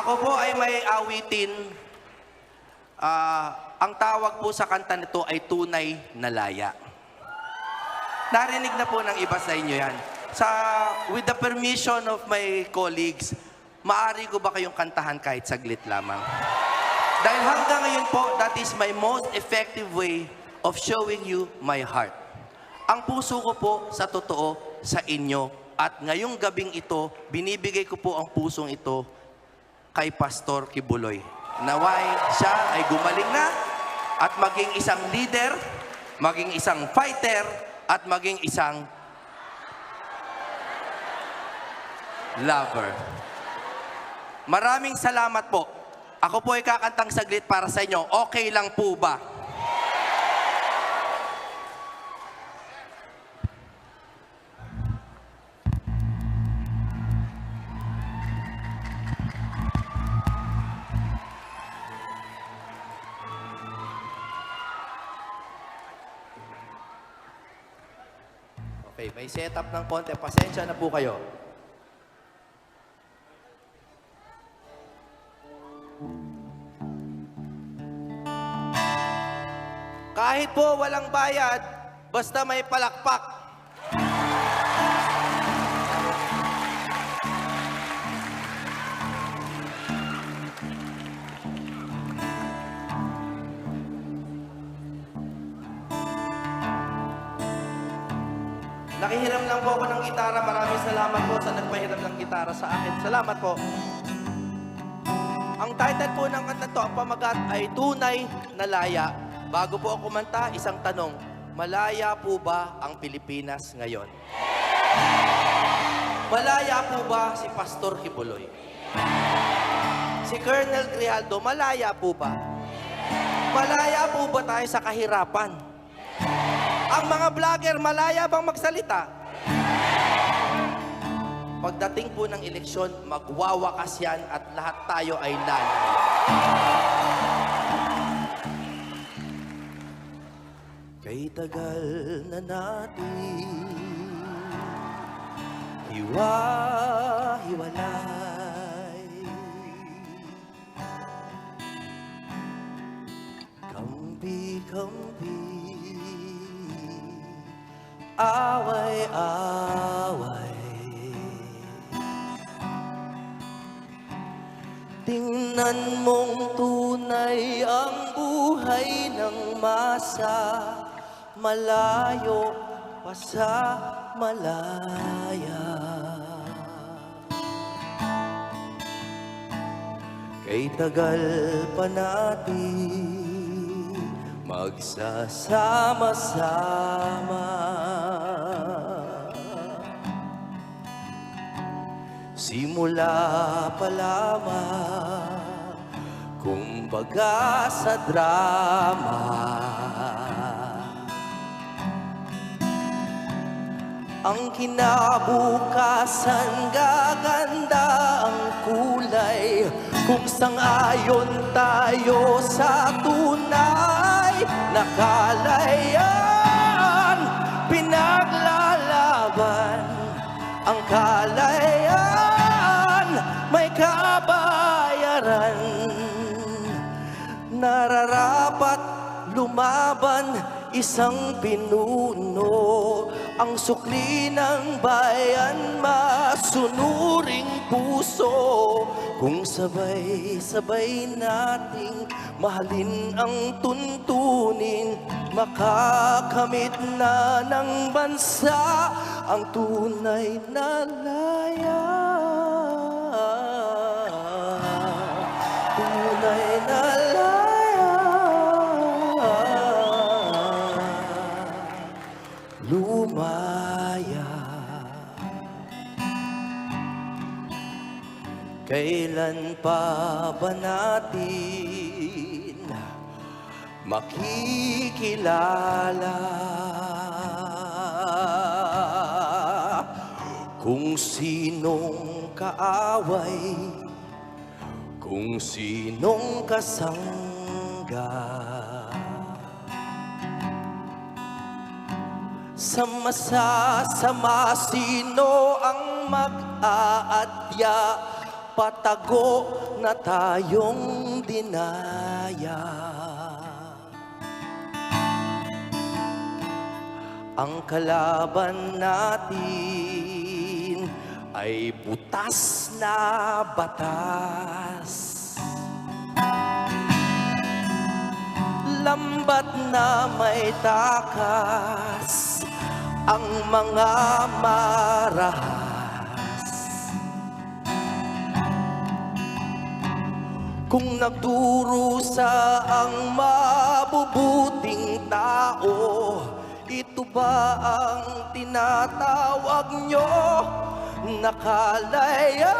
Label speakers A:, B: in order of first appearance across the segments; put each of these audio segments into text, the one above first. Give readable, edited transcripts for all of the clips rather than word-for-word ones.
A: Ako po ay may awitin. Ang tawag po sa kanta nito ay Tunay na Laya. Narinig na po ng iba sa inyo yan. With the permission of my colleagues, maaari ko ba kayong kantahan kahit saglit lamang? Dahil hanggang ngayon po, that is my most effective way of showing you my heart. Ang puso ko po sa totoo sa inyo. At ngayong gabing ito, binibigay ko po ang pusong ito kay Pastor Kibuloy. Naway siya ay gumaling na at maging isang leader, maging isang fighter, at maging isang lover. Maraming salamat po. Ako po ay kakantang saglit para sa inyo. Okay lang po ba? Okay, may setup ng konti. Pasensya na po kayo. Kahit po walang bayad, basta may palakpak. Nakihiram lang po ako ng gitara. Maraming salamat po sa nagpahiram ng gitara sa akin. Salamat po. Ang title po ng kanta to, ang pamagat ay Tunay na Laya. Bago po ako kumanta, isang tanong. Malaya po ba ang Pilipinas ngayon? Malaya po ba si Pastor Kibuloy? Si Colonel Grijaldo, malaya po ba? Malaya po ba tayo sa kahirapan? Ang mga vlogger, malaya bang magsalita? Pagdating po ng eleksyon, magwawakas yan at lahat tayo ay lalaya. Kay tagal na natin hiwa-hiwalay, kampi-kampi, away-away. Tingnan mong tunay ang buhay ng masa, malayo pa sa malaya. Kay tagal pa natin magsasama-sama, simula pa lamang, kumbaga sa drama. Ang kinabukasan, gaganda ang kulay, kung sang-ayon tayo sa tunay na kalayan. Pinaglalaban ang kalayan, may kabayaran. Nararapat lumaban isang pinuno, ang sukli ng bayan, masunuring puso. Kung sabay-sabay nating mahalin ang tuntunin, makakamit na ng bansa ang tunay na laya. Tunay na laya, lumaya. Kailan pa ba natin makikilala kung sinong kaaway, kung sinong kasangga? Sama-sama, sino ang mag-aadya patago na tayong dinaya. Ang kalaban natin ay butas na batas. Lambat na may takas ang mga marahas. Kung nagdurusa ang mabubuting tao, ito ba ang tinatawag nyo na kalayaan?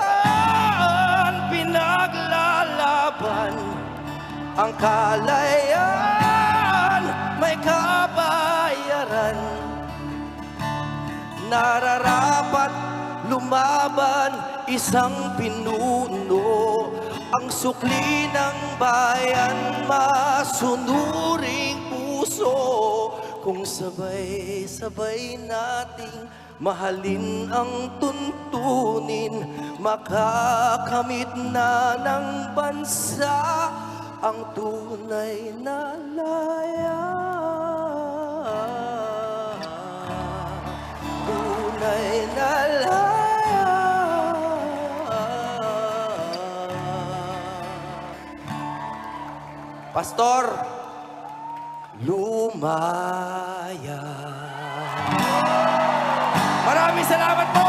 A: Pinaglalaban ang kalayaan, may kabayaran. Nararapat lumaban isang pinuno, ang sukli ng bayan, masunuring puso. Kung sabay-sabay nating mahalin ang tuntunin, makakamit na ng bansa ang tunay na laya. Tunay na laya. Pastor, lumaya. Maraming salamat po!